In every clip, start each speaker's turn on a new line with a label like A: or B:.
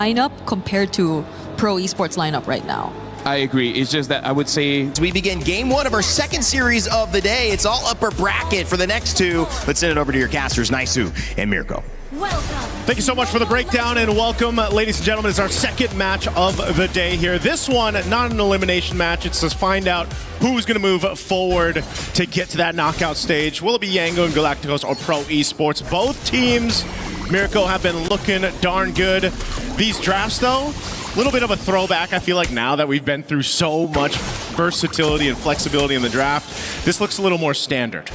A: lineup compared to pro esports lineup right now.
B: I agree. It's just that I would say...
C: As we begin game one of our second series of the day, it's all upper bracket for the next two. Let's send it over to your casters, Naisu and Mirko.
D: Thank you so much for the breakdown and welcome, ladies and gentlemen. It's our second match of the day here. This one, not an elimination match. It's to find out who's going to move forward to get to that knockout stage. Will it be Yangon Galacticos or Pro Esports? Both teams, Mirko, have been looking darn good. These drafts, though, a little bit of a throwback. I feel like now that we've been through so much versatility and flexibility in the draft, this looks a little more standard.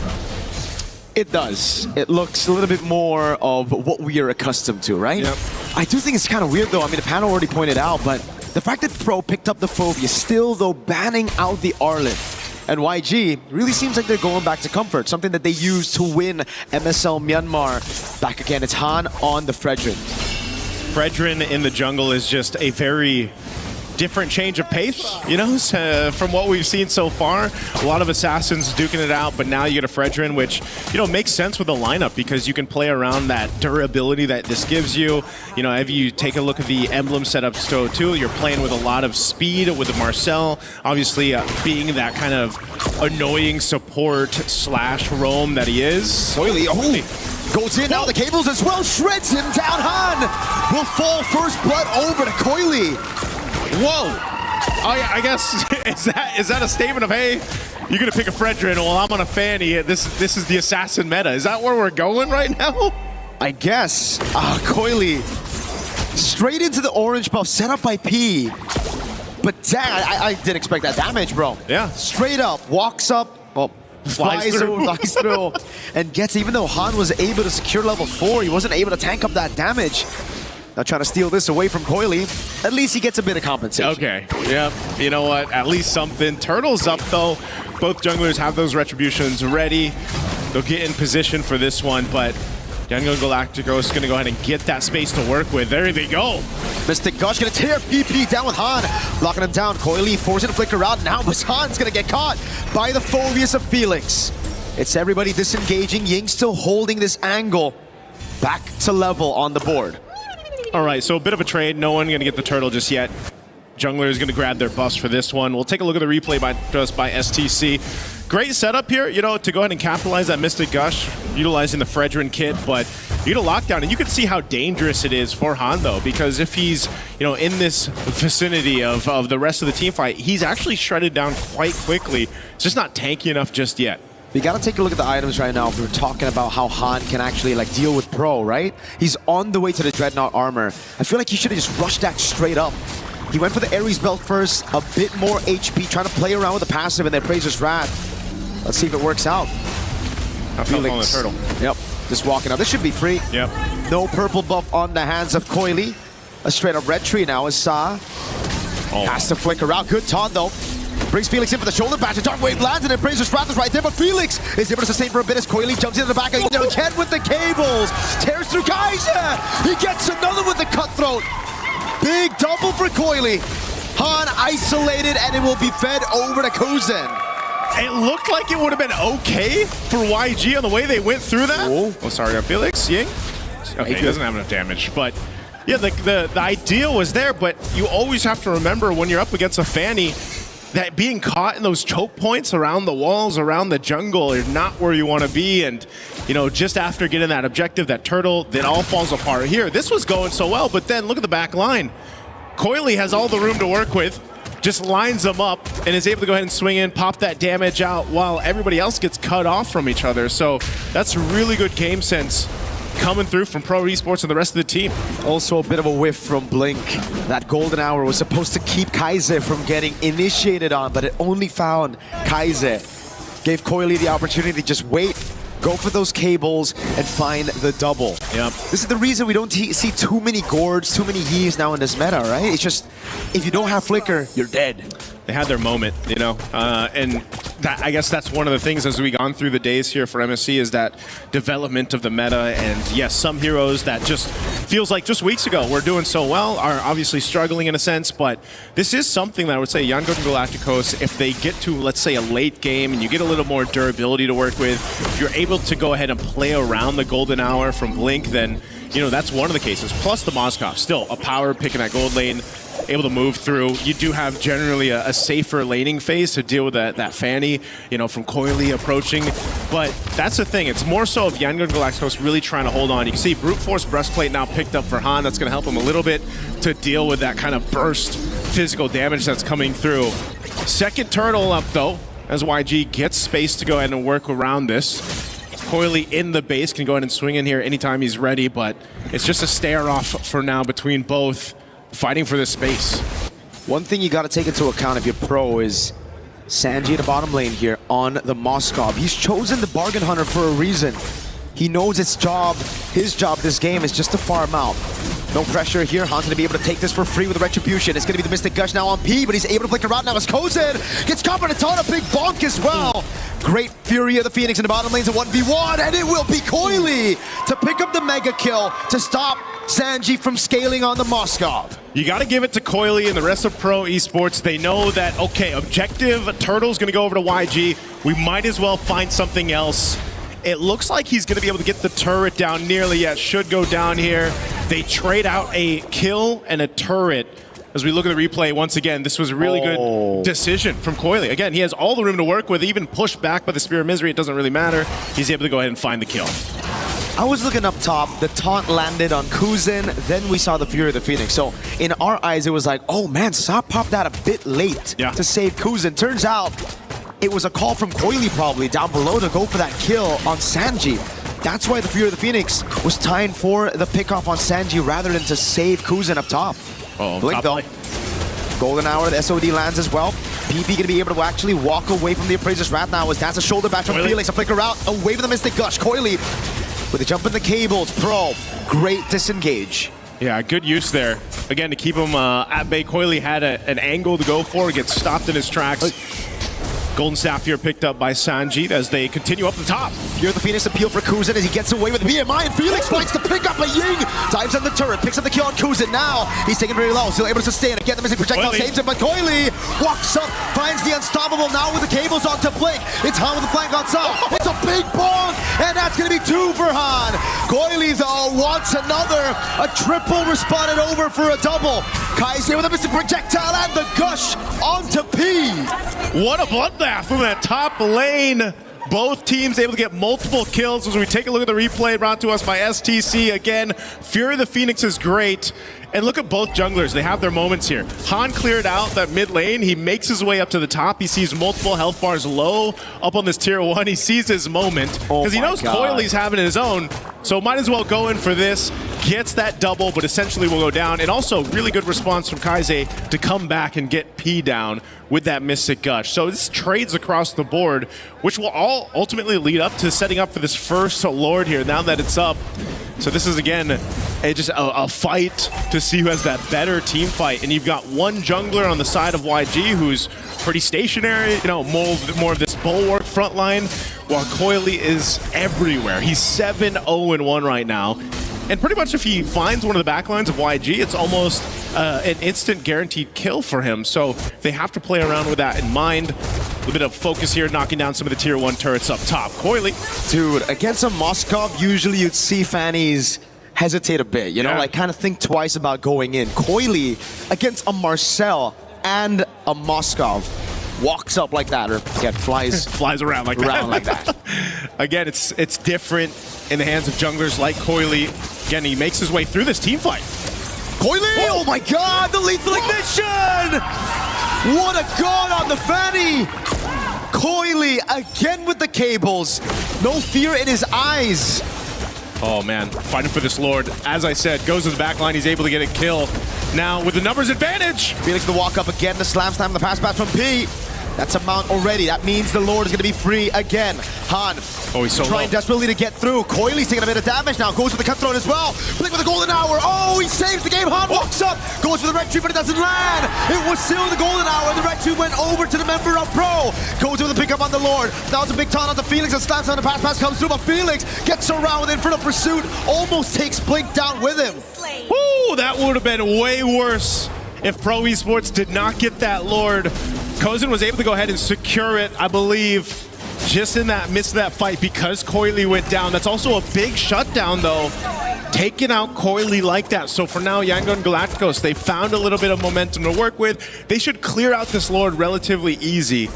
E: It does. It looks a little bit more of what we are accustomed to, right?
D: Yep.
E: I do think it's kind of weird, though. I mean, the panel already pointed out, but the fact that Pro picked up the Phobia, still, though, banning out the Arlet. And YG really seems like they're going back to comfort, something that they used to win MSL Myanmar. Back again, it's Han on the Fredrin.
D: Fredrin in the jungle is just a very different change of pace, you know, from what we've seen so far. A lot of assassins duking it out, but now you get a Fredrin, which, you know, makes sense with the lineup because you can play around that durability that this gives you. You know, if you take a look at the emblem setup too, you're playing with a lot of speed with the Marcel, obviously being that kind of annoying support slash roam that he is.
E: Coily, goes in now, the cables as well, shreds him down. Han will fall first blood over to Coily.
D: Whoa! I guess, is that a statement of, hey, you're going to pick a Fredrin, well, I'm on a Fanny, this is the assassin meta. Is that where we're going right now?
E: I guess. Coily, straight into the orange buff, set up by P. But dang, I didn't expect that damage, bro.
D: Yeah.
E: Straight up, walks up, well, flies through, and gets, even though Han was able to secure level 4, he wasn't able to tank up that damage. Now trying to steal this away from Coily. At least he gets a bit of compensation.
D: Okay, yep. You know what? At least something. Turtle's up, though. Both junglers have those retributions ready. They'll get in position for this one, but Yangon Galacticos is going to go ahead and get that space to work with. There they go.
E: Mystic Gush going to tear PP down with Han. Locking him down. Coily forcing to flicker out. Now Han's going to get caught by the Phobius of Felix. It's everybody disengaging. Ying still holding this angle. Back to level on the board.
D: All right, so a bit of a trade. No one going to get the turtle just yet. Jungler is going to grab their buffs for this one. We'll take a look at the replay by STC. Great setup here, you know, to go ahead and capitalize that Mystic Gush, utilizing the Fredrin kit, but you get a lockdown, and you can see how dangerous it is for Han, though, because if he's, you know, in this vicinity of the rest of the team fight, he's actually shredded down quite quickly. It's just not tanky enough just yet.
E: We gotta take a look at the items right now. If we're talking about how Han can actually like deal with Pro, right? He's on the way to the Dreadnought armor. I feel like he should have just rushed that straight up. He went for the Ares belt first, a bit more HP, trying to play around with the passive and then Appraiser's Wrath. Let's see if it works out.
D: Felix on the turtle.
E: Yep, just walking out. This should be free.
D: Yep.
E: No purple buff on the hands of Coily. A straight up red tree now is Sa. Has to flicker out. Good taunt though. Brings Felix in for the shoulder bash. A dark wave lands and Appraiser's Wrath is right there, but Felix is able to sustain for a bit as Coily jumps into the back again with the cables. Tears through Kaiser. He gets another with the cutthroat. Big double for Coily. Han isolated and it will be fed over to Kuzen.
D: It looked like it would have been okay for YG on the way they went through that. Oh, sorry, Felix. Ying? Okay, he doesn't have enough damage, but yeah, the idea was there, but you always have to remember when you're up against a Fanny that being caught in those choke points around the walls, around the jungle, is not where you want to be. And, you know, just after getting that objective, that turtle, then all falls apart here. This was going so well, but then look at the back line. Coily has all the room to work with, just lines them up, and is able to go ahead and swing in, pop that damage out, while everybody else gets cut off from each other. So that's really good game sense coming through from Pro Esports and the rest of the team.
E: Also a bit of a whiff from Blink. That golden hour was supposed to keep Kaiser from getting initiated on, but it only found Kaiser. Gave Coily the opportunity to just wait, go for those cables, and find the double.
D: Yep.
E: This is the reason we don't see too many gourds, too many heaves now in this meta, right? It's just, if you don't have Flicker, you're dead.
D: They had their moment, you know, and that, I guess that's one of the things as we gone through the days here for MSC is that development of the meta. And yes, some heroes that just feels like just weeks ago were doing so well are obviously struggling in a sense, but this is something that I would say Yangon Galacticos, if they get to, let's say, a late game and you get a little more durability to work with, if you're able to go ahead and play around the golden hour from Blink, then, you know, that's one of the cases. Plus the Moskov, still a power pick in that gold lane, able to move through. You do have generally a safer laning phase to deal with that Fanny, you know, from Coily approaching. But that's the thing. It's more so of Yangon Galacticos really trying to hold on. You can see Brute Force Breastplate now picked up for Han. That's going to help him a little bit to deal with that kind of burst physical damage that's coming through. Second turtle up, though, as YG gets space to go ahead and work around this. Coily in the base can go ahead and swing in here anytime he's ready, but it's just a stare-off for now between both, fighting for this space.
E: One thing you got to take into account if you're pro is Sanji in the bottom lane here on the Moskov. He's chosen the Bargain Hunter for a reason. He knows his job this game is just to farm out. No pressure here. Han's going to be able to take this for free with the Retribution. It's going to be the Mystic Gush now on P, but he's able to flick around now as Kozen gets caught on a ton of big bonk as well. Great Fury of the Phoenix in the bottom lanes at 1v1, and it will be Coily to pick up the mega kill to stop Sanji from scaling on the Moskov.
D: You got to give it to Coily and the rest of Pro Esports. They know that, okay, objective, Turtle's going to go over to YG. We might as well find something else. It looks like he's going to be able to get the turret down nearly. Yeah, should go down here. They trade out a kill and a turret. As we look at the replay, once again, this was a really good decision from Coily. Again, he has all the room to work with, even pushed back by the Spear of Misery. It doesn't really matter. He's able to go ahead and find the kill.
E: I was looking up top, the taunt landed on Kozen, then we saw the Fury of the Phoenix. So in our eyes, it was like, oh man, Sa popped that a bit late to save Kozen. Turns out it was a call from Coily probably down below to go for that kill on Sanji. That's why the Fury of the Phoenix was tying for the pickoff on Sanji rather than to save Kozen up top. Blink though. Golden Hour, the SOD lands as well. PP gonna be able to actually walk away from the Appraiser's Wrath now as that's a shoulder back from Felix. A flicker out, away from the Mystic Gush. Coily with a jump in the cables. Pro, great disengage.
D: Yeah, good use there. Again, to keep him at bay. Coily had an angle to go for, gets stopped in his tracks. Golden Staff here picked up by Sanji as they continue up the top.
E: Here the Phoenix appeal for Kozen as he gets away with BMI, and Felix fights to pick up a Ying. Dives on the turret, picks up the kill on Kozen. Now he's taking very low, still able to sustain it. Get the missing projectile, saves him, but Coily walks up, finds the unstoppable now with the cables onto Blink. It's Han with the flank on top. It's a big bonk, and that's going to be 2 for Han. Coily though wants another, a triple responded over for a double. Kai's here with a missing projectile and the Gush onto P.
D: What a bloodbath from that top lane. Both teams able to get multiple kills. As we take a look at the replay brought to us by STC again, Fury of the Phoenix is great. And look at both junglers. They have their moments here. Han cleared out that mid lane. He makes his way up to the top. He sees multiple health bars low up on this tier 1. He sees his moment because he knows Coily's having his own. So might as well go in for this. Gets that double, but essentially will go down. And also really good response from Kaize to come back and get P down with that Mystic Gush. So this trades across the board, which will all ultimately lead up to setting up for this first Lord here now that it's up. So this is, again, just a fight to see who has that better team fight. And you've got one jungler on the side of YG who's pretty stationary, you know, more of this bulwark front line, while Coily is everywhere. He's 7-0-1 right now. And pretty much if he finds one of the backlines of YG, it's almost an instant guaranteed kill for him. So they have to play around with that in mind. A little bit of focus here, knocking down some of the tier 1 turrets up top. Coily.
E: Dude, against a Moskov, usually you'd see Fannies hesitate a bit, you know, like kind of think twice about going in. Coily against a Marcel and a Moskov walks up like that, or again, flies
D: around like that. Again, it's different in the hands of junglers like Coily. Again, he makes his way through this team fight.
E: Coily! Oh my god, the lethal ignition! What a god on the Fanny! Coily again with the cables. No fear in his eyes.
D: Oh man, fighting for this Lord. As I said, goes to the back line. He's able to get a kill. Now with the numbers advantage.
E: Felix the walk up again, the slam slam, the pass from P. That's a mount already. That means the Lord is going to be free again. Han
D: he's so
E: trying
D: low.
E: desperately to get through. Coily's taking a bit of damage now. Goes for the cutthroat as well. Blink with the golden hour. Oh, he saves the game. Han walks up. Goes for the red tree, but it doesn't land. It was still the golden hour. The red tree went over to the member of Pro. Goes with the pickup on the Lord. That was a big taunt on the Felix and slams on the pass. Pass comes through, but Felix gets around in front of pursuit. Almost takes Blink down with him.
D: Woo, that would have been way worse if Pro Esports did not get that Lord. Kozin was able to go ahead and secure it, I believe, just in that midst of that fight because Coily went down. That's also a big shutdown, though, taking out Coily like that. So for now, Yangon Galacticos, they found a little bit of momentum to work with. They should clear out this Lord relatively easy.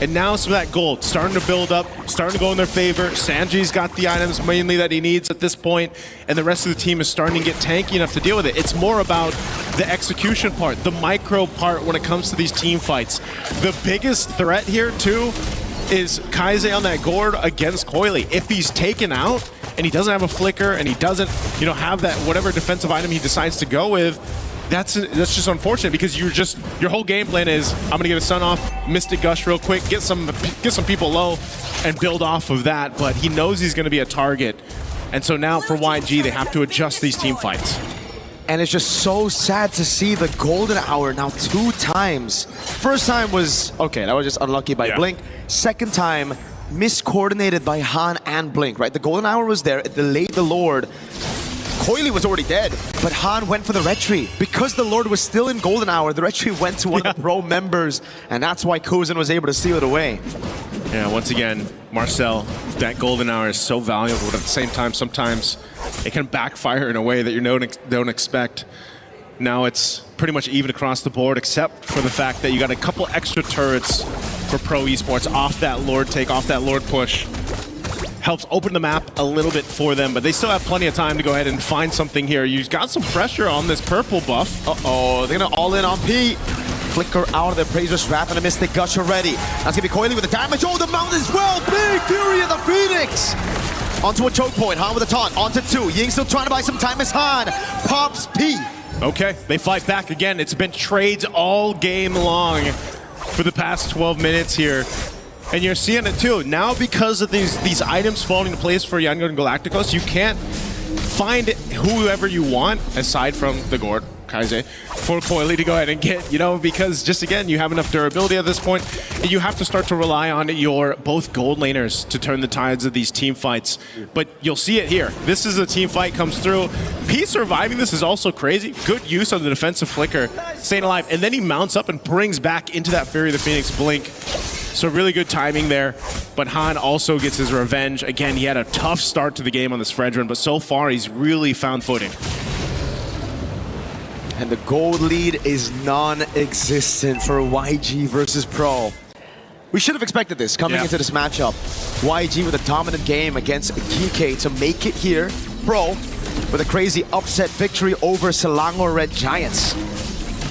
D: And now some of that gold starting to build up, starting to go in their favor. Sanji's got the items mainly that he needs at this point, and the rest of the team is starting to get tanky enough to deal with it. It's more about the execution part, the micro part when it comes to these team fights. The biggest threat here, too, is Kaise on that gourd against Coily. If he's taken out and he doesn't have a flicker and he doesn't, have that whatever defensive item he decides to go with, that's just unfortunate because your whole game plan is I'm gonna get a stun off, Mystic Gush real quick, get some people low, and build off of that. But he knows he's gonna be a target, and so now for YG they have to adjust these team fights.
E: And it's just so sad to see the golden hour now 2 times. First time was, okay, that was just unlucky by Blink. Second time, miscoordinated by Han and Blink, right? The golden hour was there, it delayed the Lord. Coily was already dead, but Han went for the red tree. Because the Lord was still in golden hour, the red tree went to one of the Pro members, and that's why Kozin was able to steal it away.
D: Yeah, once again, Marcel, that golden hour is so valuable, but at the same time, sometimes it can backfire in a way that you don't expect. Now it's pretty much even across the board, except for the fact that you got a couple extra turrets for Pro Esports off that Lord take, off that Lord push. Helps open the map a little bit for them, but they still have plenty of time to go ahead and find something here. You've got some pressure on this purple buff.
E: Uh-oh, they're gonna all in on P. Flicker out of the Appraiser's Wrath and a Mystic Gush already. That's gonna be Coily with the damage. Oh, the mount as well. Big Fury of the Phoenix. Onto a choke point. Han with a taunt. Onto 2. Ying still trying to buy some time as Han pops P.
D: Okay, they fight back again. It's been trades all game long for the past 12 minutes here. And you're seeing it too. Now because of these items falling into place for Yangon Galacticos, you can't find whoever you want, aside from the Gord, Kaise, for Coily to go ahead and get, because just again, you have enough durability at this point, and you have to start to rely on your both gold laners to turn the tides of these team fights. But you'll see it here. This is a team fight comes through. P surviving this is also crazy. Good use of the defensive flicker, staying alive, and then he mounts up and brings back into that Fury of the Phoenix blink. So really good timing there, but Han also gets his revenge. Again, he had a tough start to the game on this Fredrin, but so far he's really found footing.
E: And the gold lead is non-existent for YG versus Pro. We should have expected this coming into this matchup. YG with a dominant game against GK to make it here. Pro with a crazy upset victory over Selangor Red Giants.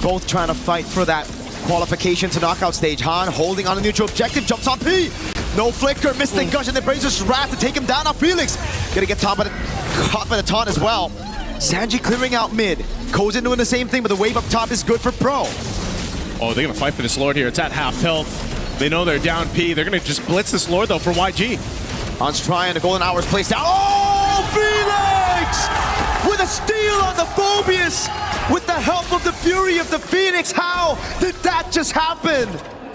E: Both trying to fight for that qualification to knockout stage. Han holding on a neutral objective, jumps on P. No flicker, Mystic Gush, and the Brazer's Wrath to take him down. Now Felix gonna get caught by the taunt as well. Sanji clearing out mid. Kozin doing the same thing, but the wave up top is good for Pro.
D: Oh, they're gonna fight for this Lord here. It's at half health. They know they're down P. They're gonna just blitz this Lord though for YG.
E: Han's trying, the golden hour's placed down. Oh, Felix! With a steal on the Phobius! With the help of the Fury of the Phoenix, how did that just happen?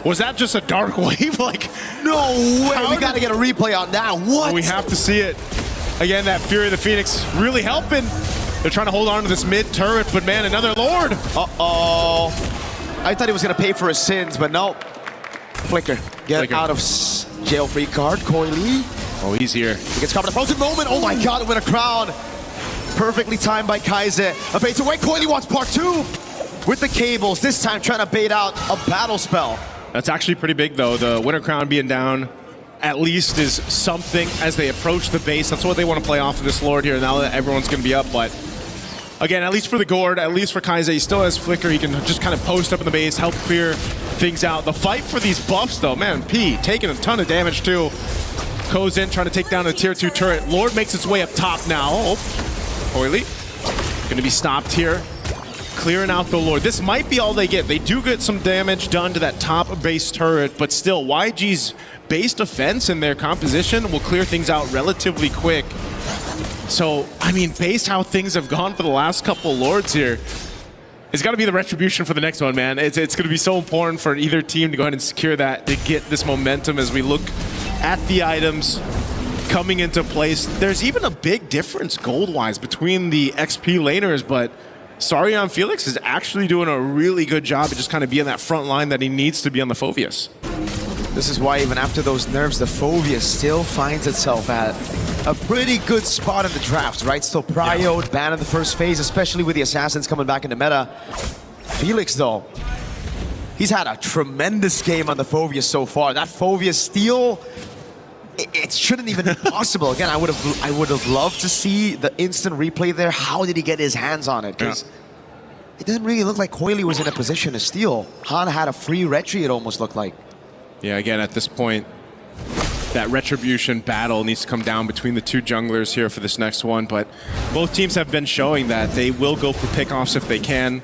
D: Was that just a dark wave?
E: No way, we gotta get a replay on that. What?
D: We have to see it. Again, that Fury of the Phoenix really helping. They're trying to hold on to this mid turret, but man, another Lord.
E: Uh-oh. I thought he was gonna pay for his sins, but no. Flicker, get out of jail free card, Coily.
D: Oh, he's here.
E: He gets caught in a frozen moment. Oh my God, with a crown. Perfectly timed by Kaise. A bait away. Coily wants part 2 with the cables. This time trying to bait out a battle spell.
D: That's actually pretty big though. The Winter Crown being down at least is something as they approach the base. That's what they want to play off of this Lord here now that everyone's going to be up. But again, at least for the Gord, at least for Kaise, he still has Flicker. He can just kind of post up in the base, help clear things out. The fight for these buffs though, man, P taking a ton of damage too. Kozin trying to take down a tier 2 turret. Lord makes its way up top now. Oh. Coily gonna be stopped here. clearing out the Lord. This might be all they get. They do get some damage done to that top base turret, but still, YG's base defense and their composition will clear things out relatively quick. So, I mean, based how things have gone for the last couple Lords here, it's got to be the retribution for the next one, man. It's going to be so important for either team to go ahead and secure that, to get this momentum as we look at the items coming into place. There's even a big difference gold-wise between the XP laners, but Sarion Felix is actually doing a really good job of just kind of being that front line that he needs to be on the Phoveus.
E: This is why even after those nerfs, the Phoveus still finds itself at a pretty good spot in the draft, right? Still prioed, banned in the first phase, especially with the Assassins coming back into meta. Felix, though, he's had a tremendous game on the Phoveus so far. That Phoveus steal, it shouldn't even be possible. Again, I would have loved to see the instant replay there. How did he get his hands on it? Because it didn't really look like Coily was in a position to steal. Han had a free retry, it almost looked like.
D: Yeah, again, at this point, that retribution battle needs to come down between the two junglers here for this next one, but both teams have been showing that they will go for pickoffs if they can.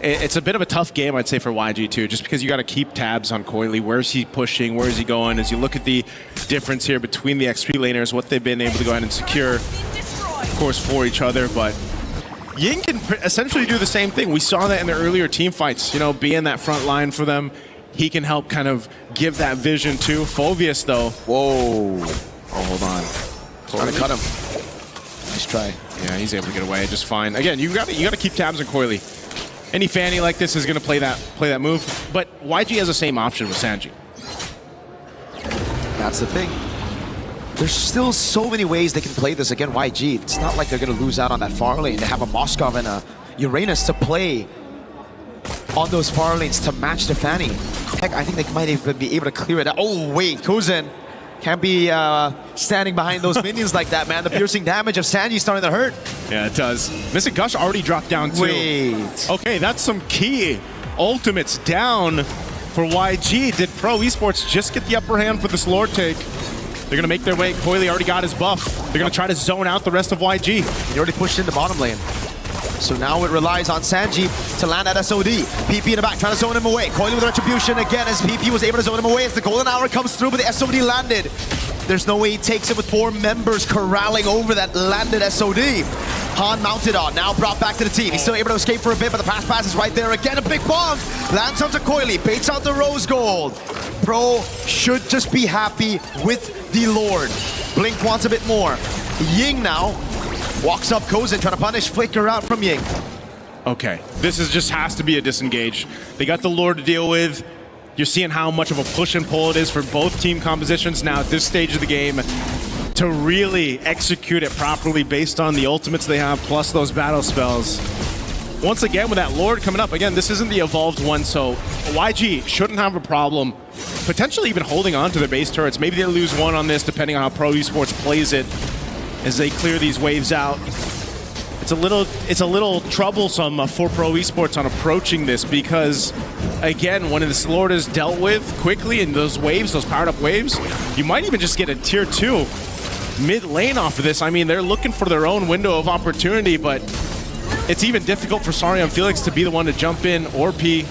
D: It's a bit of a tough game, I'd say, for YG too, just because you got to keep tabs on Coily. Where's he pushing? Where is he going? As you look at the difference here between the XP laners, what they've been able to go ahead and secure, of course, for each other, but Ying can essentially do the same thing. We saw that in the earlier team fights, you know, being that front line for them. He can help kind of give that vision too. Phoveus, though.
E: Whoa.
D: Oh, hold on.
E: Trying to cut him. Nice try.
D: Yeah, he's able to get away just fine. Again, you got to keep tabs on Coily. Any Fanny like this is going to play that move, but YG has the same option with Sanji.
E: That's the thing. There's still so many ways they can play this. Again, YG, it's not like they're going to lose out on that far lane. They have a Moskov and a Uranus to play on those far lanes to match the Fanny. Heck, I think they might even be able to clear it out. Oh, wait, Kuzen can't be standing behind those minions like that, man. The piercing damage of Sanji starting to hurt.
D: Yeah, it does. Mystic Gush already dropped down too.
E: Wait.
D: Okay, that's some key ultimates down for YG. Did Pro Esports just get the upper hand for this Lord take? They're going to make their way. Coily already got his buff. They're going to try to zone out the rest of YG.
E: He already pushed into bottom lane. So now it relies on Sanji to land that SOD. PP in the back, trying to zone him away. Coily with retribution again as PP was able to zone him away as the golden hour comes through, but the SOD landed. There's no way he takes it with 4 members corralling over that landed SOD. Han mounted on, now brought back to the team. He's still able to escape for a bit, but the pass is right there again. A big bomb lands onto Coily, baits out the rose gold. Pro should just be happy with the Lord. Blink wants a bit more. Ying now walks up Kozen, trying to punish Flicker out from Ying.
D: Okay, this is just has to be a disengage. They got the Lord to deal with. You're seeing how much of a push and pull it is for both team compositions now at this stage of the game to really execute it properly based on the ultimates they have, plus those battle spells. Once again, with that Lord coming up, again, this isn't the evolved one, so YG shouldn't have a problem potentially even holding on to their base turrets. Maybe they lose one on this, depending on how Pro Esports plays it as they clear these waves out. It's a little troublesome for Pro Esports on approaching this because, again, when this Lord is dealt with quickly in those waves, those powered up waves, you might even just get a tier 2 mid lane off of this. I mean, they're looking for their own window of opportunity, but it's even difficult for Sarion Felix to be the one to jump in or P.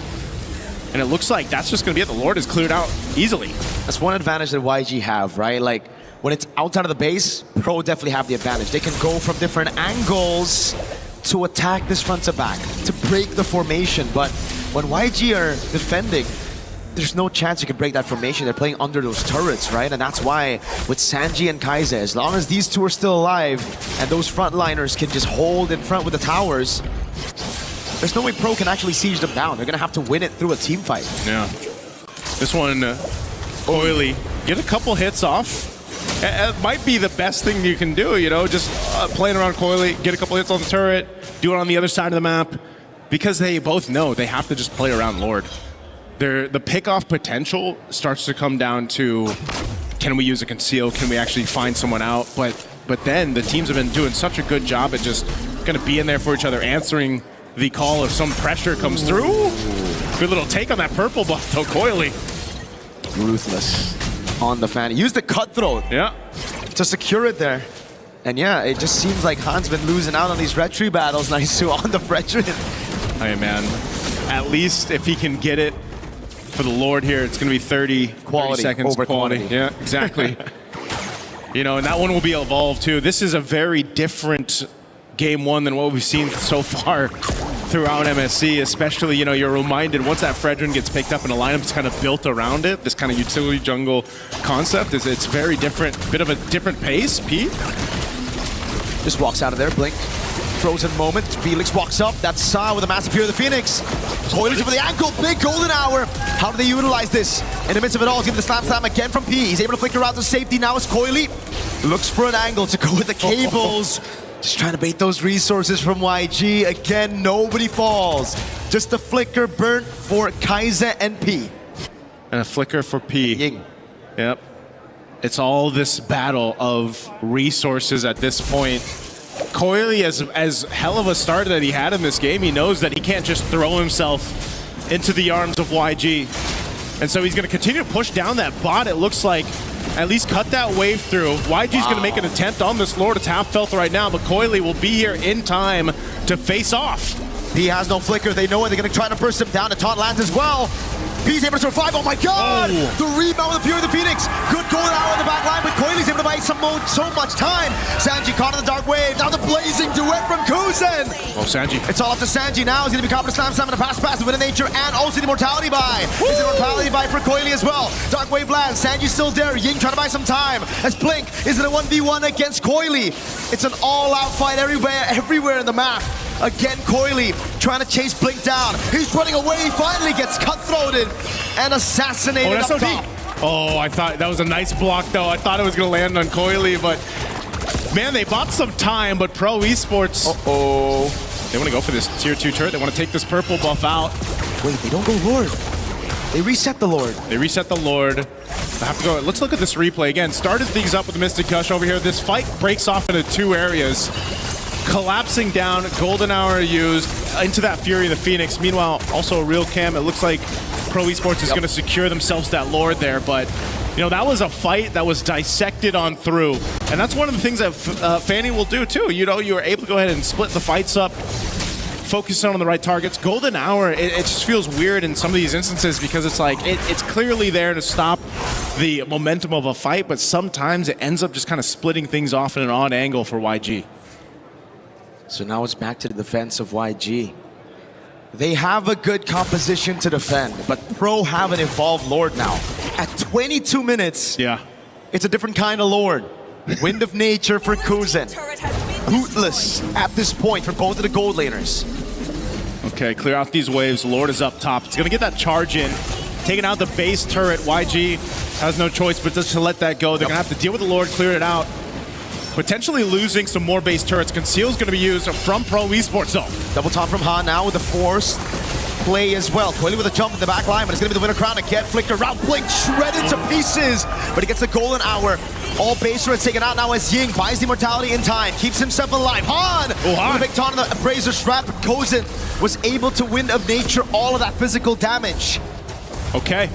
D: And it looks like that's just going to be it. The Lord is cleared out easily.
E: That's one advantage that YG have, right? Like, when it's outside of the base, Pro definitely have the advantage. They can go from different angles to attack this front to back, to break the formation. But when YG are defending, there's no chance you can break that formation. They're playing under those turrets, right? And that's why with Sanji and Kaize, as long as these two are still alive and those frontliners can just hold in front with the towers, there's no way Pro can actually siege them down. They're going to have to win it through a team fight.
D: Yeah. This one, Coily, get a couple hits off. It might be the best thing you can do, you know, just playing around Coily, get a couple hits on the turret, do it on the other side of the map, because they both know they have to just play around Lord. The pickoff potential starts to come down to, can we use a conceal, can we actually find someone out, but then the teams have been doing such a good job at just going to be in there for each other, answering the call if some pressure comes through. Good little take on that purple buff, though, Coily.
E: Ruthless on the Fanny. Use the cutthroat to secure it there. And yeah, it just seems like Han's been losing out on these retry battles. Nice on the retry.
D: Hey, man. At least if he can get it for the Lord here, it's going to be 30 seconds
E: over
D: quality.
E: quantity.
D: Yeah, exactly. You know, and that one will be evolved too. This is a very different game one than what we've seen so far throughout MSC, especially, you know, you're reminded once that Fredrin gets picked up and a lineup is kind of built around it, this kind of utility jungle concept, it's very different, bit of a different pace. P
E: just walks out of there, blink. Frozen moment, Felix walks up, that's Sa with a massive Fury of the Phoenix. Toilets over the ankle, big golden hour. How do they utilize this? In the midst of it all, he's getting the slam again from P. He's able to flicker out to safety, now it's Coily. Looks for an angle to go with the cables. Just trying to bait those resources from YG. Again, nobody falls. Just a flicker burnt for Kaiser and P.
D: And a flicker for P.
E: Ying.
D: Yep. It's all this battle of resources at this point. Coily, as hell of a start that he had in this game, he knows that he can't just throw himself into the arms of YG. And so he's going to continue to push down that bot, it looks like. At least cut that wave through. YG's going to make an attempt on this Lord. It's half felt right now, but Coily will be here in time to face off.
E: P has no flicker. They know it. They're going to try to burst him down. The taunt lands as well. P's able to survive. Oh my god!
D: Oh.
E: The rebound with the Fury of the Phoenix. Good golden hour on the back line, but Coily's able to buy so much time. Sanji caught in the dark wave. Now the blazing duet from Kuzen.
D: Oh, Sanji.
E: It's all up to Sanji now. He's going to be caught with a slam and a pass with a nature and also the immortality buy. It's an immortality buy for Coily as well. Dark wave lands. Sanji's still there. Ying trying to buy some time. As Blink is in a 1v1 against Coily. It's an all-out fight everywhere in the map. Again, Coily trying to chase Blink down. He's running away. He finally gets cutthroated and assassinated up top.
D: Oh, I thought that was a nice block, though. I thought it was going to land on Coily, but man, they bought some time, but Pro Esports, they want to go for this tier 2 turret. They want to take this purple buff out.
E: Wait, they don't go Lord. They reset the Lord.
D: They reset the Lord. I have to go. Let's look at this replay again. Started things up with the Mystic Gush over here. This fight breaks off into 2 areas. Collapsing down, golden hour used into that Fury of the Phoenix. Meanwhile, also a real cam. It looks like Pro Esports is going to secure themselves that Lord there, but you know, that was a fight that was dissected on through. And that's one of the things that Fanny will do too. You know, you were able to go ahead and split the fights up, focus on the right targets. Golden hour, it just feels weird in some of these instances because it's like, it's clearly there to stop the momentum of a fight, but sometimes it ends up just kind of splitting things off in an odd angle for YG.
E: So now it's back to the defense of YG. They have a good composition to defend, but Pro have an evolved Lord now. At 22 minutes, it's a different kind of Lord. Wind of Nature for Kuzen. Bootless at this point for both of the gold laners.
D: Okay, clear out these waves. Lord is up top. It's going to get that charge in. Taking out the base turret. YG has no choice but just to let that go. They're going to have to deal with the Lord, clear it out. Potentially losing some more base turrets. Conceal's going to be used from Pro Esports though.
E: Double top from Han now with the force play as well. Coily with a jump in the back line, but it's going to be the winner crown again. Flicker route, Blink shredded to pieces, but he gets the golden hour. All base turrets taken out now as Ying buys the immortality in time, keeps himself alive. Han! With a big taunt on the Appraiser's Trap. Kozen was able to Wind of Nature all of that physical damage.
D: Okay,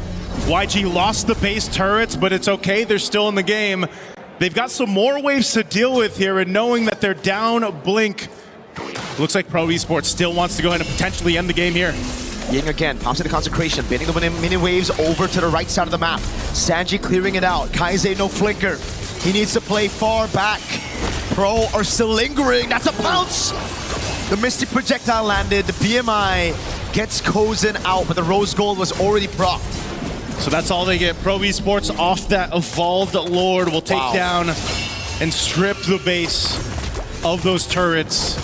D: YG lost the base turrets, but it's okay. They're still in the game. They've got some more waves to deal with here, and knowing that they're down Blink, looks like Pro Esports still wants to go ahead and potentially end the game here.
E: Ying again, pops into Consecration, baiting the mini waves over to the right side of the map. Sanji clearing it out. Kaiser no flicker. He needs to play far back. Pro are still lingering. That's a bounce! The Mystic Projectile landed. The BMI gets Kozen out, but the Rose Gold was already procced.
D: So that's all they get. Pro Esports off that evolved Lord will take down and strip the base of those turrets.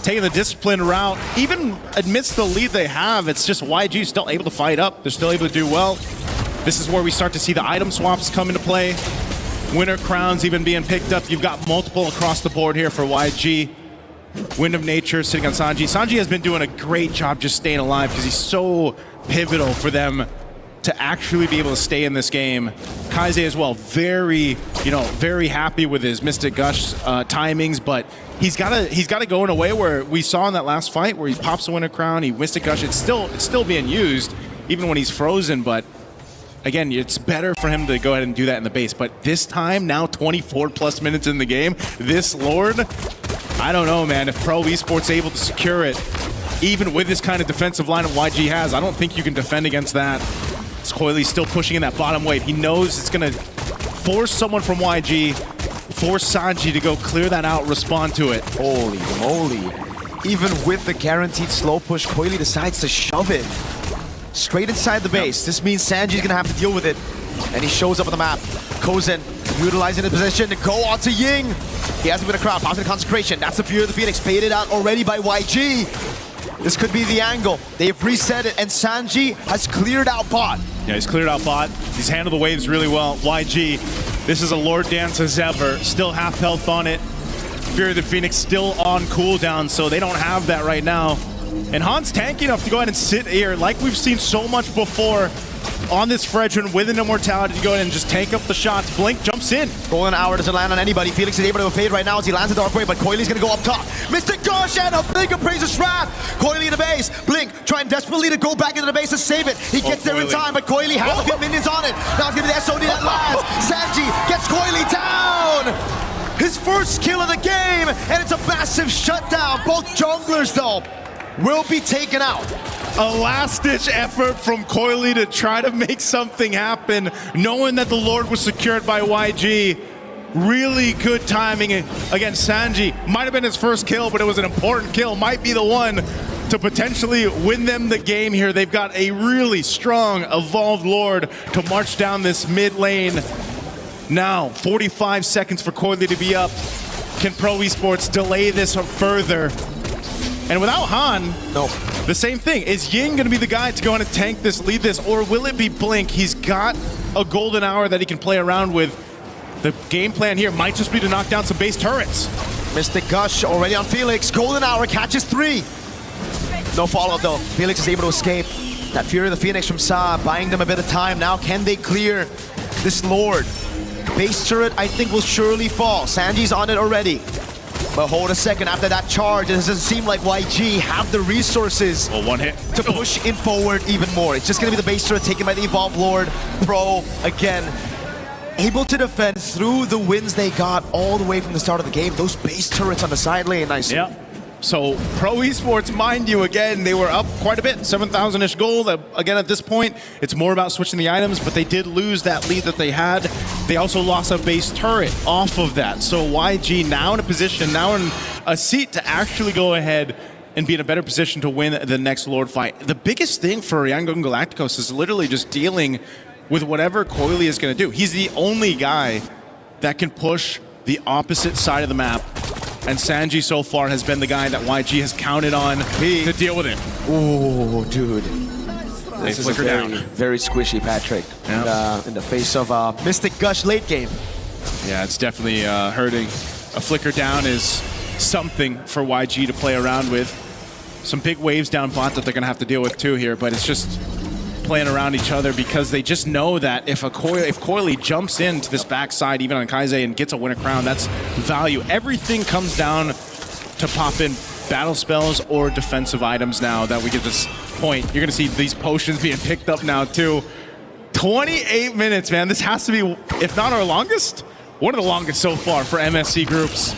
D: Taking the disciplined route, even amidst the lead they have, it's just YG still able to fight up. They're still able to do well. This is where we start to see the item swaps come into play. Winter crowns even being picked up. You've got multiple across the board here for YG. Wind of Nature sitting on Sanji. Sanji has been doing a great job just staying alive because he's so pivotal for them to actually be able to stay in this game. Kaiser as well, very happy with his Mystic Gush timings, but he's got to go in a way where we saw in that last fight where he pops the Winter Crown, he Mystic Gush. It's still being used even when he's frozen, but again, it's better for him to go ahead and do that in the base. But this time, now 24 plus minutes in the game, this Lord, I don't know, man. If Pro Esports able to secure it, even with this kind of defensive lineup YG has, I don't think you can defend against that. Coily's still pushing in that bottom wave. He knows it's going to force someone from YG, force Sanji to go clear that out, respond to it.
E: Holy moly. Even with the guaranteed slow push, Coily decides to shove it straight inside the base. This means Sanji's going to have to deal with it. And he shows up on the map. Kozen utilizing his position to go on to Ying. He has a bit of crowd, positive consecration. That's the Fury of the Phoenix, baited out already by YG. This could be the angle. They've reset it, and Sanji has cleared out bot.
D: Yeah, he's cleared out bot. He's handled the waves really well. YG, this is a Lord Dance as ever. Still half health on it. Fury of the Phoenix still on cooldown, so they don't have that right now. And Han's tanky enough to go ahead and sit here, like we've seen so much before on this Fredrin with an immortality, to go ahead and just tank up the shots. Blink jumps in.
E: Golden Hour doesn't land on anybody. Felix is able to evade right now as he lands a Dark Wave, but Coily's gonna go up top. Mystic Gush and a Blink appraises Wrath. Coily in the base. Blink trying desperately to go back into the base to save it. He gets there in time, but Coily has a few minions on it. Now it's gonna be the SOD that lands. Sanji gets Coily down. His first kill of the game, and it's a massive shutdown. Both junglers, though, will be taken out.
D: A last-ditch effort from Coily to try to make something happen, knowing that the Lord was secured by YG. Really good timing against Sanji. Might have been his first kill, but it was an important kill. Might be the one to potentially win them the game here. They've got a really strong, evolved Lord to march down this mid lane. Now, 45 seconds for Coily to be up. Can Pro Esports delay this further? And without Han,
E: no.
D: The same thing. Is Ying going to be the guy to go on and tank this, lead this, or will it be Blink? He's got a golden hour that he can play around with. The game plan here might just be to knock down some base turrets.
E: Mystic Gush already on Felix. Golden Hour catches 3. No follow-up though. Felix is able to escape. That Fury of the Phoenix from Sa buying them a bit of time. Now can they clear this Lord? Base turret I think will surely fall. Sanji's on it already. But hold a second, after that charge, it doesn't seem like YG have the resources
D: one hit
E: to push in forward even more. It's just going to be the base turret taken by the Evolved Lord. Pro, again, able to defend through the wins they got all the way from the start of the game. Those base turrets on the side lane, nice.
D: Yeah. So Pro Esports, mind you, again, they were up quite a bit, 7,000-ish gold. Again, at this point, it's more about switching the items, but they did lose that lead that they had. They also lost a base turret off of that. So YG now in a position, now in a seat to actually go ahead and be in a better position to win the next Lord fight. The biggest thing for Yangon Galacticos is literally just dealing with whatever Coily is going to do. He's the only guy that can push the opposite side of the map. And Sanji so far has been the guy that YG has counted on to deal with it.
E: Oh, dude.
D: They flicker down.
E: Very squishy Patrick. Yep. In the face of Mystic Gush late game.
D: Yeah, it's definitely hurting. A flicker down is something for YG to play around with. Some big waves down bot that they're going to have to deal with too here, but it's just playing around each other because they just know that if Coily jumps into this backside, even on Kaise, and gets a winner crown, that's value. Everything comes down to pop in battle spells or defensive items now that we get this point. You're going to see these potions being picked up now too. 28 minutes, man. This has to be, if not our longest, one of the longest so far for MSC groups.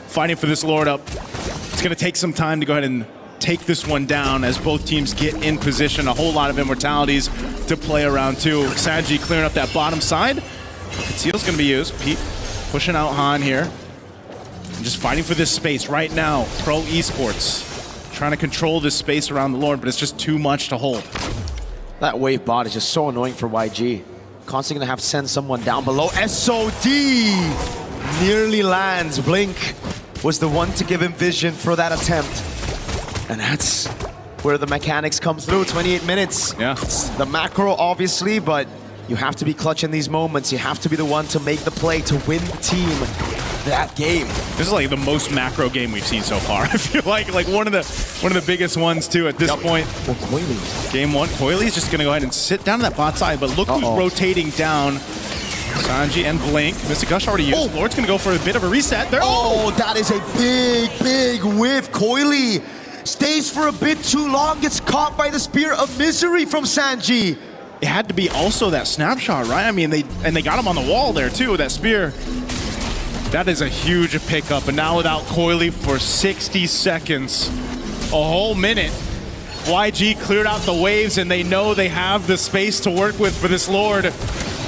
D: Fighting for this Lord up. It's going to take some time to go ahead and take this one down as both teams get in position. A whole lot of immortalities to play around too. Sanji clearing up that bottom side. Conceal's going to be used. Pete pushing out Han here. And just fighting for this space right now. Pro Esports trying to control this space around the Lord, but it's just too much to hold.
E: That wave bot is just so annoying for YG. Constantly going to have to send someone down below. SOD nearly lands. Blink was the one to give him vision for that attempt. And that's where the mechanics come through. 28 minutes.
D: Yeah.
E: It's the macro, obviously, but you have to be clutch in these moments. You have to be the one to make the play to win the team that game.
D: This is like the most macro game we've seen so far. I feel like one of the biggest ones too at this point.
E: Well, Coily.
D: Game one, Coily's just gonna go ahead and sit down to that bot side, but look who's rotating down. Sanji and Blink. Mystic Gush already used. Lord's gonna go for a bit of a reset there.
E: Oh, that is a big whiff. Coily stays for a bit too long, gets caught by the Spear of Misery from Sanji.
D: It had to be also that snapshot, right? I mean, they got him on the wall there too with that spear. That is a huge pickup, and now without Coily for 60 seconds. whole minute. YG cleared out the waves, and they know they have the space to work with for this Lord.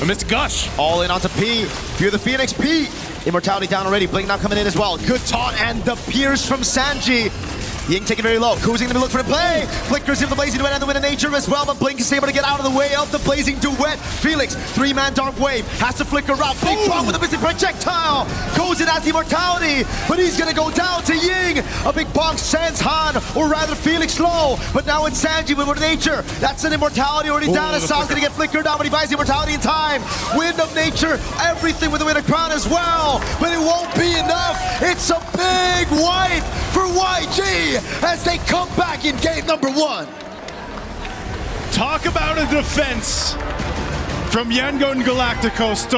D: Amidst Gush.
E: All in onto P. Fear the Phoenix. P. Immortality down already. Blink now coming in as well. Good taunt and the pierce from Sanji. Ying taking very low. Coozing to look for the play. Flickers in the Blazing Duet and the Wind of Nature as well, but Blink is able to get out of the way of the Blazing Duet. Felix, 3-man Dark Wave, has to flicker out. Big bomb with a missing projectile. Goes in as Immortality, but he's gonna go down to Ying. A big bonk sends Han, or rather Felix low, but now it's Sanji with Wind of Nature. That's an Immortality already down. Hassan's gonna get flickered out, but he buys the Immortality in time. Wind of Nature, everything with the Wind of Crown as well, but it won't be enough. It's a big wipe for YG as they come back in game number 1.
D: Talk about a defense from Yangon Galacticos.